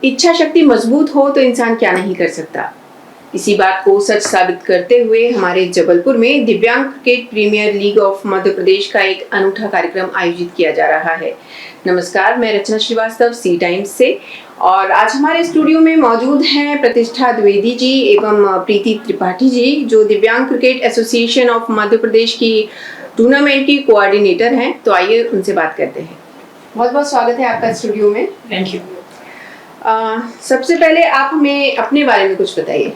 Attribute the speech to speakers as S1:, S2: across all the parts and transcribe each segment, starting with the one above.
S1: इच्छा शक्ति मजबूत हो तो इंसान क्या नहीं कर सकता। इसी बात को सच साबित करते हुए हमारे जबलपुर में दिव्यांग cricket premier league of Madhya Pradesh का एक अनूठा कार्यक्रम आयोजित किया जा रहा है। नमस्कार, मैं रचना श्रीवास्तव सी टाइम्स से, और आज हमारे स्टूडियो में मौजूद हैं प्रतिष्ठा द्विवेदी जी एवं प्रीति त्रिपाठी जी, जो दिव्यांग cricket association of Madhya Pradesh की टूर्नामेंट की कोऑर्डिनेटर हैं। तो आइए उनसे बात करते हैं। बहुत बहुत स्वागत है आपका स्टूडियो में।
S2: Thank you.
S1: सबसे पहले आप हमें अपने बारे में कुछ बताइए।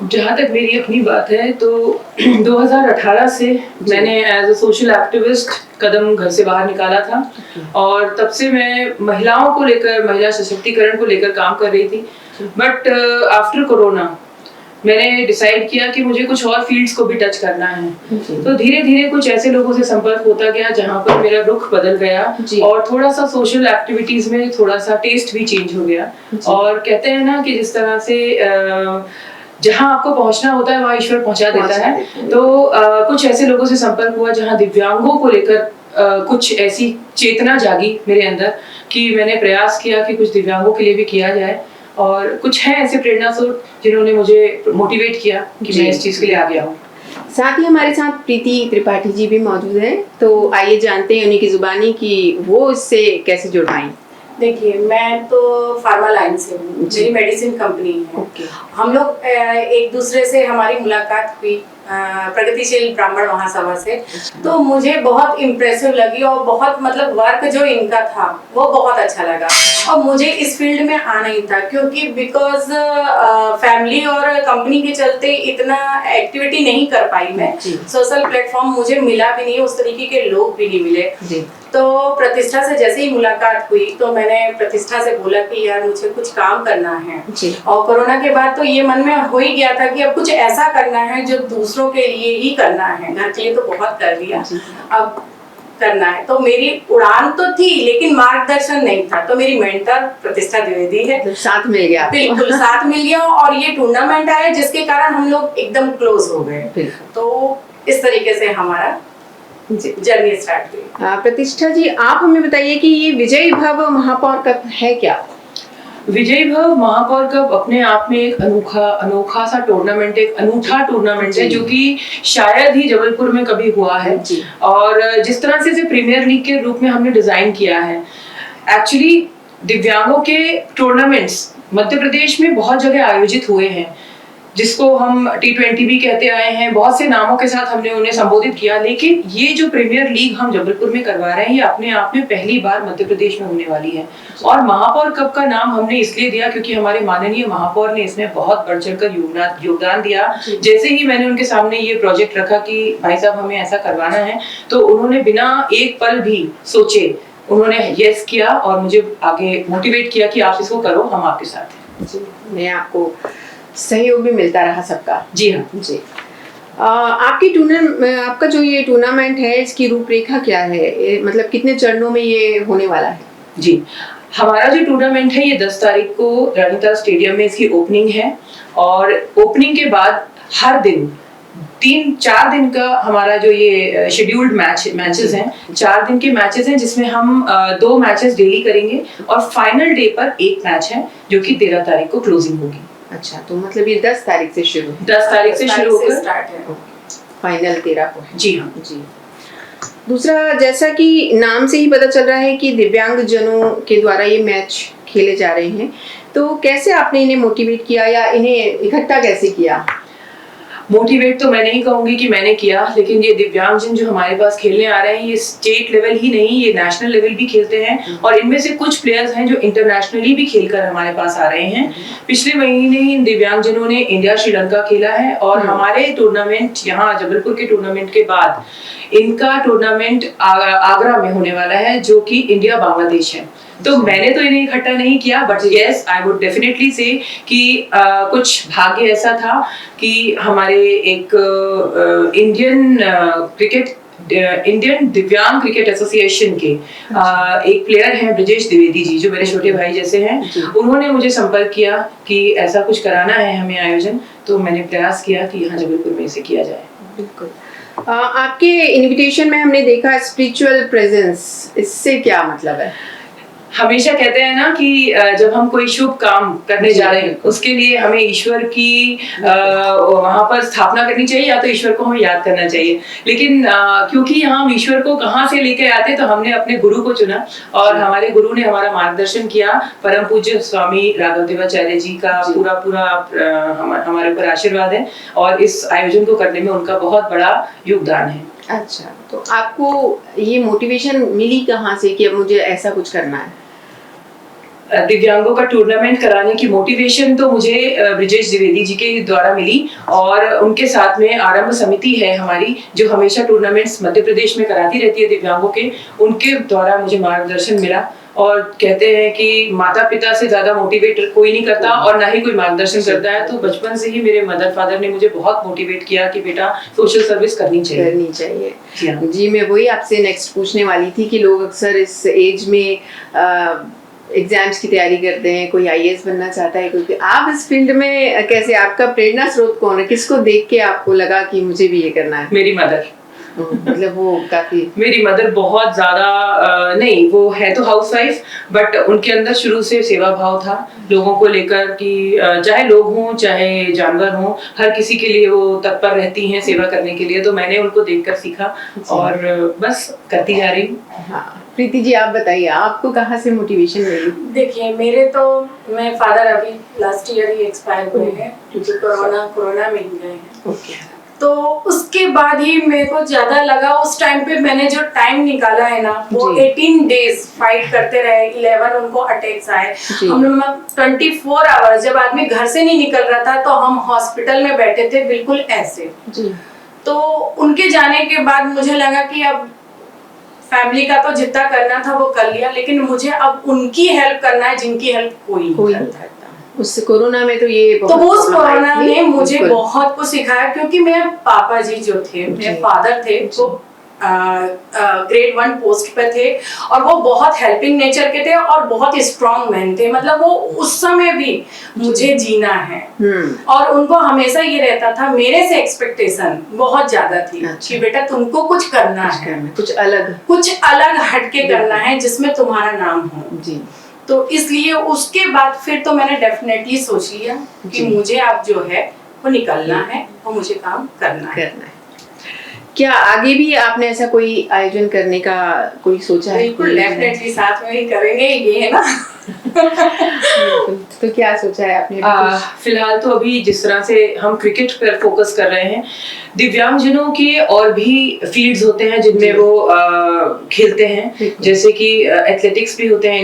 S2: जहाँ तक मेरी अपनी बात है तो 2018 से मैंने एज अ सोशल एक्टिविस्ट कदम घर से बाहर निकाला था, और तब से मैं महिलाओं को लेकर, महिला सशक्तिकरण को लेकर काम कर रही थी। बट आफ्टर कोरोना मैंने डिसाइड किया कि मुझे कुछ और फील्ड्स को भी टच करना है। तो धीरे धीरे कुछ ऐसे लोगों से संपर्क होता गया जहाँ पर मेरा रुख बदल गया, और थोड़ा सा सोशल एक्टिविटीज में थोड़ा सा टेस्ट भी चेंज हो गया। और कहते हैं ना कि जिस तरह से जहाँ आपको पहुंचना होता है वहाँ ईश्वर पहुंचा देता है। तो कुछ ऐसे लोगों से संपर्क हुआ जहाँ दिव्यांगों को लेकर कुछ ऐसी चेतना जागी मेरे अंदर कि मैंने प्रयास किया कि कुछ दिव्यांगों के लिए भी किया जाए। और कुछ है ऐसे प्रेरणा स्रोत जिन्होंने मुझे मोटिवेट किया कि मैं इस चीज के लिए आगे आऊँ।
S1: साथ ही हमारे साथ प्रीति त्रिपाठी जी भी मौजूद हैं, तो आइए जानते हैं उन्हीं की जुबानी कि वो इससे कैसे जुड़ पाई।
S3: देखिए, मैं तो फार्मा लाइन से हूँ, मेरी मेडिसिन कंपनी है। हम लोग एक दूसरे से हमारी मुलाकात हुई प्रगतिशील ब्राह्मण महासभा से, तो मुझे बहुत इम्प्रेसिव लगी और बहुत मतलब वर्क जो इनका था वो बहुत अच्छा लगा। और मुझे इस फील्ड में आना ही था क्योंकि बिकॉज फैमिली और कंपनी के चलते इतना एक्टिविटी नहीं कर पाई मैं। सोशल प्लेटफॉर्म मुझे मिला भी नहीं, उस तरीके के लोग भी नहीं मिले। तो प्रतिष्ठा से जैसे ही मुलाकात हुई तो मैंने प्रतिष्ठा से बोला कि यार मुझे कुछ काम करना है। और कोरोना के बाद तो ये मन में हो ही गया था कि अब कुछ ऐसा करना है जो दूसरों के लिए ही करना है। घर के लिए तो बहुत कर दिया, अब करना है। तो मेरी उड़ान तो थी लेकिन मार्गदर्शन नहीं था, तो मेरी मेंटर प्रतिष्ठा द्विवेदी है।
S1: साथ मिल गया,
S3: बिल्कुल साथ मिल गया, और ये टूर्नामेंट आया जिसके कारण हम लोग एकदम क्लोज हो गए। तो इस तरीके से हमारा जर्नी स्टार्ट हुई।
S1: प्रतिष्ठा जी, आप हमें बताइए कि ये विजयी भव महापौर कप है क्या?
S2: विजयी भव महापौर कप अपने आप में एक अनोखा सा टूर्नामेंट, एक अनूठा टूर्नामेंट है जो कि शायद ही जबलपुर में कभी हुआ है। और जिस तरह से इसे प्रीमियर लीग के रूप में हमने डिजाइन किया है, एक्चुअली दिव्यांगों के टूर्नामेंट्स मध्य प्रदेश में बहुत जगह आयोजित हुए हैं, जिसको हम T20 भी कहते आए हैं, बहुत से नामों के साथ हमने उन्हें संबोधित किया। लेकिन ये जो प्रीमियर लीग हम जबलपुर में करवा रहे हैं, ये अपने आप में पहली बार मध्य प्रदेश में होने वाली है। और महापौर कप का नाम हमने इसलिए दिया क्योंकि हमारे माननीय महापौर ने इसमें बहुत बढ़ चढ़कर योगदान दिया। जैसे ही मैंने उनके सामने ये प्रोजेक्ट रखा कि भाई साहब हमें ऐसा करवाना है, तो उन्होंने बिना एक पल भी सोचे उन्होंने यस किया और मुझे आगे मोटिवेट किया कि आप इसको करो, हम आपके साथ हैं।
S1: मैं आपको सहयोग भी मिलता रहा सबका।
S2: जी हाँ
S1: जी। आपका जो ये टूर्नामेंट है, इसकी रूपरेखा क्या है? मतलब कितने चरणों में ये होने वाला है?
S2: जी, हमारा जो टूर्नामेंट है ये 10 तारीख को रानीताल स्टेडियम में इसकी ओपनिंग है, और ओपनिंग के बाद हर दिन 3-4 दिन का हमारा जो ये शेड्यूल्ड मैचेस हैं, 4 दिन के मैचेस हैं, जिसमें हम 2 मैचेस डेली करेंगे, और फाइनल डे पर एक मैच है जो कि 13 तारीख को क्लोजिंग होगी।
S1: अच्छा, तो मतलब ये 10 तारीख से शुरू है?
S2: 10 तारीख से शुरू होकर
S3: स्टार्ट है,
S1: फाइनल 13 को है।
S2: जी हाँ
S1: जी। दूसरा, जैसा कि नाम से ही पता चल रहा है कि दिव्यांग जनों के द्वारा ये मैच खेले जा रहे हैं, तो कैसे आपने इन्हें मोटिवेट किया या इन्हें इकट्ठा कैसे किया?
S2: मोटिवेट तो मैं नहीं कहूंगी कि मैंने किया, लेकिन ये दिव्यांगजन जो हमारे पास खेलने आ रहे हैं, ये स्टेट लेवल ही नहीं, ये नेशनल लेवल भी खेलते हैं, और इनमें से कुछ प्लेयर्स हैं जो इंटरनेशनली भी खेलकर हमारे पास आ रहे हैं। पिछले महीने ही इन दिव्यांगजनों ने इंडिया श्रीलंका खेला है, और हमारे टूर्नामेंट यहाँ जबलपुर के टूर्नामेंट के बाद इनका टूर्नामेंट आगरा में होने वाला है, जो कि इंडिया बांग्लादेश है। तो मैंने तो इन्हें इकट्ठा नहीं किया, but yes I would definitely से कि कुछ भाग्य ऐसा था कि हमारे एक इंडियन दिव्यांग क्रिकेट एसोसिएशन के एक प्लेयर हैं ब्रजेश द्विवेदी जी, जो मेरे छोटे भाई जैसे हैं, उन्होंने मुझे संपर्क किया कि ऐसा कुछ कराना है हमें आयोजन। तो मैंने प्रयास किया कि यहाँ जबलपुर में इसे किया जाए।
S1: बिल्कुल। आपके इनविटेशन में हमने देखा स्पिरिचुअल प्रेजेंस, इससे क्या मतलब है?
S2: हमेशा कहते हैं ना कि जब हम कोई शुभ काम करने जा रहे हैं उसके लिए हमें ईश्वर की वहां पर स्थापना करनी चाहिए, या तो ईश्वर को हमें याद करना चाहिए। लेकिन क्योंकि हम ईश्वर को कहाँ से लेके आते, तो हमने अपने गुरु को चुना और हमारे गुरु ने हमारा मार्गदर्शन किया। परम पूज्य स्वामी राघव देवाचार्य जी का पूरा हमारे ऊपर आशीर्वाद है और इस आयोजन को करने में उनका बहुत बड़ा योगदान है।
S1: अच्छा, तो आपको ये मोटिवेशन मिली कहाँ से कि अब मुझे ऐसा कुछ करना है?
S2: दिव्यांगों का टूर्नामेंट कराने की मोटिवेशन तो मुझे ब्रिजेश द्विवेदी जी के द्वारा मिली और उनके साथ में आरंभ समिति है हमारी जो हमेशा टूर्नामेंट्स मध्य प्रदेश में कराती रहती है दिव्यांगों के, उनके द्वारा मुझे मार्गदर्शन मिला। और कहते हैं कि माता पिता से ज्यादा मोटिवेटर कोई नहीं करता और ना ही कोई मार्गदर्शन करता है। तो बचपन से ही मेरे मदर फादर ने मुझे बहुत मोटिवेट किया कि बेटा सोशल सर्विस करनी चाहिए।
S1: जी, मैं वही आपसे नेक्स्ट पूछने वाली थी कि लोग अक्सर इस एज में एग्जाम्स की तैयारी करते हैं, कोई आईएएस बनना चाहता है, क्योंकि आप इस फील्ड में कैसे, आपका प्रेरणा स्रोत कौन है, किसको देख के आपको लगा कि मुझे भी ये करना है?
S2: मेरी मदर।
S1: मतलब वो काफी,
S2: मेरी मदर बहुत ज्यादा नहीं, वो है तो हाउसवाइफ बट उनके अंदर शुरू से सेवा भाव था लोगों को लेकर कि चाहे लोग हों चाहे जानवर हों, हर किसी के लिए वो तत्पर रहती हैं सेवा करने के लिए। तो मैंने उनको देखकर सीखा और बस करती जा रही हूँ।
S1: हाँ, प्रीति जी आप बताइए, आपको कहाँ से मोटिवेशन मिली?
S3: देखिए मैं फादर अभी लास्ट ईयर ही एक्सपायर हुए हैं क्योंकि कोरोना में ही गए हैं। तो उसके बाद ही मेरे को ज्यादा लगा, उस टाइम पे मैंने जो टाइम निकाला है ना, वो 18 डेज फाइट करते रहे, 11 उनको अटैक्स आए। हम लोग 24 आवर्स, जब आदमी घर से नहीं निकल रहा था तो हम हॉस्पिटल में बैठे थे बिल्कुल ऐसे। तो उनके जाने के बाद मुझे लगा कि अब फैमिली का तो जितना करना था वो कर लिया, लेकिन मुझे अब उनकी हेल्प करना है जिनकी हेल्प कोई नहीं करता।
S1: उस कोरोना में तो ये
S3: तो उस कोरोना ने मुझे बहुत कुछ सिखाया, क्योंकि मेरे पापा जी जो थे, मेरे फादर थे, वो ग्रेड 1 पोस्ट पे थे और वो बहुत हेल्पिंग नेचर के थे और बहुत स्ट्रॉन्ग मैन थे। मतलब वो उस समय भी मुझे जीना है और उनको हमेशा ये रहता था, मेरे से एक्सपेक्टेशन बहुत ज्यादा थी कि बेटा तुमको कुछ करना है,
S1: कुछ अलग
S3: हटके करना है जिसमें तुम्हारा नाम हो जी। तो इसलिए उसके बाद फिर तो मैंने डेफिनेटली सोच लिया कि मुझे अब जो है वो निकलना है और मुझे काम करना है।
S1: क्या आगे भी आपने ऐसा कोई आयोजन करने का कोई सोचा है?
S3: बिल्कुल, डेफिनेटली साथ में ही करेंगे, ये है ना।
S1: तो क्या सोचा है आपने?
S2: फिलहाल तो अभी जिस तरह से हम क्रिकेट पर फोकस कर रहे हैं, दिव्यांगजनों के और भी फील्ड्स होते हैं जिनमें वो खेलते हैं, जैसे कि एथलेटिक्स भी होते हैं,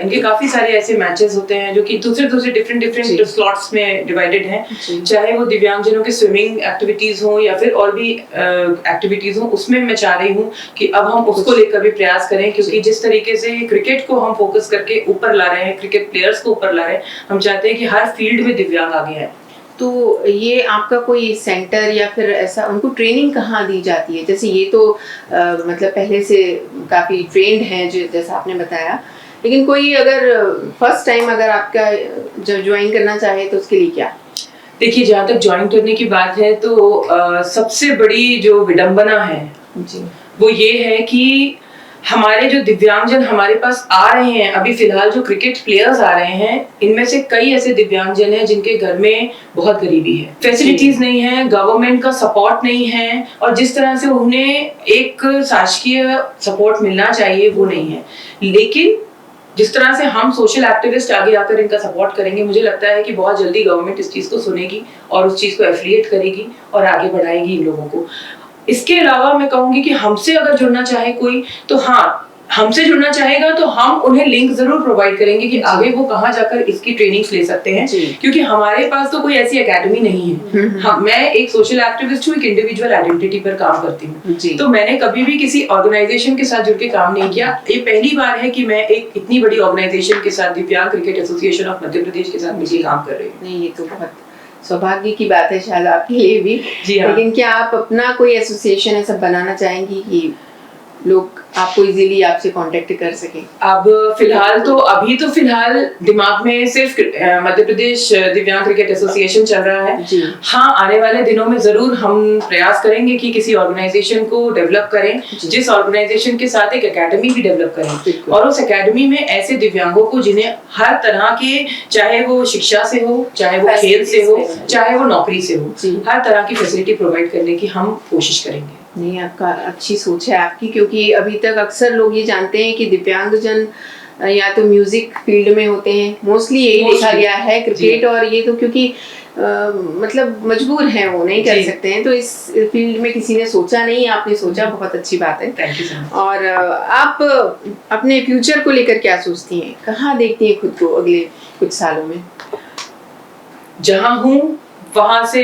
S2: इनके काफी सारे ऐसे मैचेस होते हैं जो कि दूसरे डिफरेंट स्लॉट्स में डिवाइडेड हैं। चाहे वो दिव्यांगजनों के स्विमिंग एक्टिविटीज हो या फिर और भी एक्टिविटीज हो, उसमें मैं चाह रही हूँ कि अब हम उसको लेकर भी प्रयास करें, क्योंकि जिस तरीके से क्रिकेट को हम फोकस करके ऊपर ला रहे हैं, क्रिकेट प्लेयर्स को ऊपर ला रहे हैं, हम चाहते हैं कि हर फील्ड में दिव्यांग आगे आए।
S1: तो ये आपका कोई सेंटर या फिर ऐसा, उनको ट्रेनिंग कहाँ दी जाती है? जैसे ये तो मतलब पहले से काफी ट्रेंड हैं जैसा आपने बताया, लेकिन कोई अगर फर्स्ट टाइम अगर आपका जब ज्वाइन करना चाहे तो उसके लिए क्या?
S2: देखिए, जहाँ तक ज्वाइन करने की बात है तो सबसे बड़ी जो विडंबना है जी, वो ये है कि हमारे जो दिव्यांगजन हमारे पास आ रहे हैं, अभी फिलहाल जो क्रिकेट प्लेयर्स आ रहे हैं, इनमें से कई ऐसे दिव्यांगजन हैं जिनके घर में बहुत गरीबी है, फैसिलिटीज नहीं है, गवर्नमेंट का सपोर्ट नहीं है और जिस तरह से उन्हें एक शासकीय सपोर्ट मिलना चाहिए वो नहीं है। लेकिन जिस तरह से हम सोशल एक्टिविस्ट आगे आकर इनका सपोर्ट करेंगे, मुझे लगता है कि बहुत जल्दी गवर्नमेंट इस चीज को सुनेगी और उस चीज को एफिलिएट करेगी और आगे बढ़ाएगी इन लोगों को। इसके अलावा मैं कहूंगी कि हमसे अगर जुड़ना चाहे कोई, तो हाँ, हमसे जुड़ना चाहेगा तो हम उन्हें लिंक जरूर प्रोवाइड करेंगे कि आगे वो कहाँ जाकर इसकी ट्रेनिंग्स ले सकते हैं, क्योंकि हमारे पास तो कोई ऐसी एकेडमी नहीं है। हाँ, मैं एक सोशल एक्टिविस्ट हूँ, एक इंडिविजुअल आइडेंटिटी पर काम करती हूँ, तो मैंने कभी भी किसी ऑर्गेनाइजेशन के साथ जुड़ के काम नहीं किया। ये पहली बार है कि मैं एक इतनी बड़ी ऑर्गेनाइजेशन के साथ, दिव्यांग cricket association of Madhya Pradesh के साथ मिलकर काम कर रही हूँ।
S1: नहीं, ये तो बहुत सौभाग्य की बात है शायद आपके लिए भी।
S2: जी हाँ।
S1: लेकिन क्या आप अपना कोई एसोसिएशन ऐसा बनाना चाहेंगी कि लोग आपको इजीली आपसे कांटेक्ट कर सकें?
S2: अब अभी तो फिलहाल दिमाग में सिर्फ मध्य प्रदेश दिव्यांग क्रिकेट एसोसिएशन चल रहा है
S1: जी।
S2: हाँ, आने वाले दिनों में जरूर हम प्रयास करेंगे कि किसी ऑर्गेनाइजेशन को डेवलप करें, जिस ऑर्गेनाइजेशन के साथ एक एकेडमी भी डेवलप करें, और उस एकेडमी में ऐसे दिव्यांगों को जिन्हें हर तरह के, चाहे वो शिक्षा से हो, चाहे वो खेल से हो, चाहे वो नौकरी से हो, हर तरह की फैसिलिटी प्रोवाइड करने की हम कोशिश करेंगे।
S1: नहीं, आपका अच्छी सोच है आपकी, क्योंकि अभी तक अक्सर लोग ये जानते हैं कि दिव्यांगजन या तो म्यूजिक फील्ड में होते हैं, मोस्टली यही देखा गया है, क्रिकेट, और ये तो क्योंकि मतलब मजबूर हैं, वो नहीं कर सकते हैं, तो इस फील्ड में किसी ने सोचा नहीं, आपने सोचा, बहुत अच्छी बात है।
S2: Thank you so much.
S1: और आप अपने फ्यूचर को लेकर क्या सोचती हैं, कहाँ देखती हैं खुद को अगले कुछ सालों में?
S2: जहाँ हूँ वहां से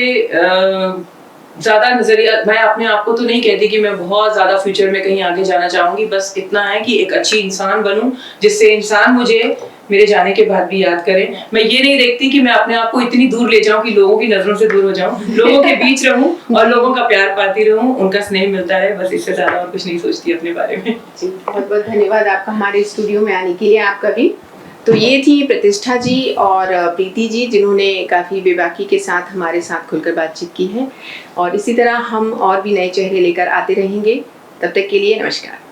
S2: ज्यादा नजरिया, मैं अपने आप को तो नहीं कहती कि मैं बहुत ज्यादा फ्यूचर में कहीं आगे जाना चाहूंगी, बस इतना है कि एक अच्छी इंसान बनूं, जिससे इंसान मुझे मेरे जाने के बाद भी याद करें। मैं ये नहीं देखती कि मैं अपने आप को इतनी दूर ले जाऊं कि लोगों की नजरों से दूर हो जाऊं, लोगों के बीच रहूं और लोगों का प्यार पाती रहूं, उनका स्नेह मिलता है, बस इससे ज्यादा और कुछ नहीं सोचती अपने बारे में।
S1: जी, बहुत बहुत धन्यवाद आपका हमारे स्टूडियो में आने के लिए, आपका भी। तो ये थी प्रतिष्ठा जी और प्रीति जी, जिन्होंने काफ़ी बेबाकी के साथ हमारे साथ खुलकर बातचीत की है, और इसी तरह हम और भी नए चेहरे लेकर आते रहेंगे। तब तक के लिए नमस्कार।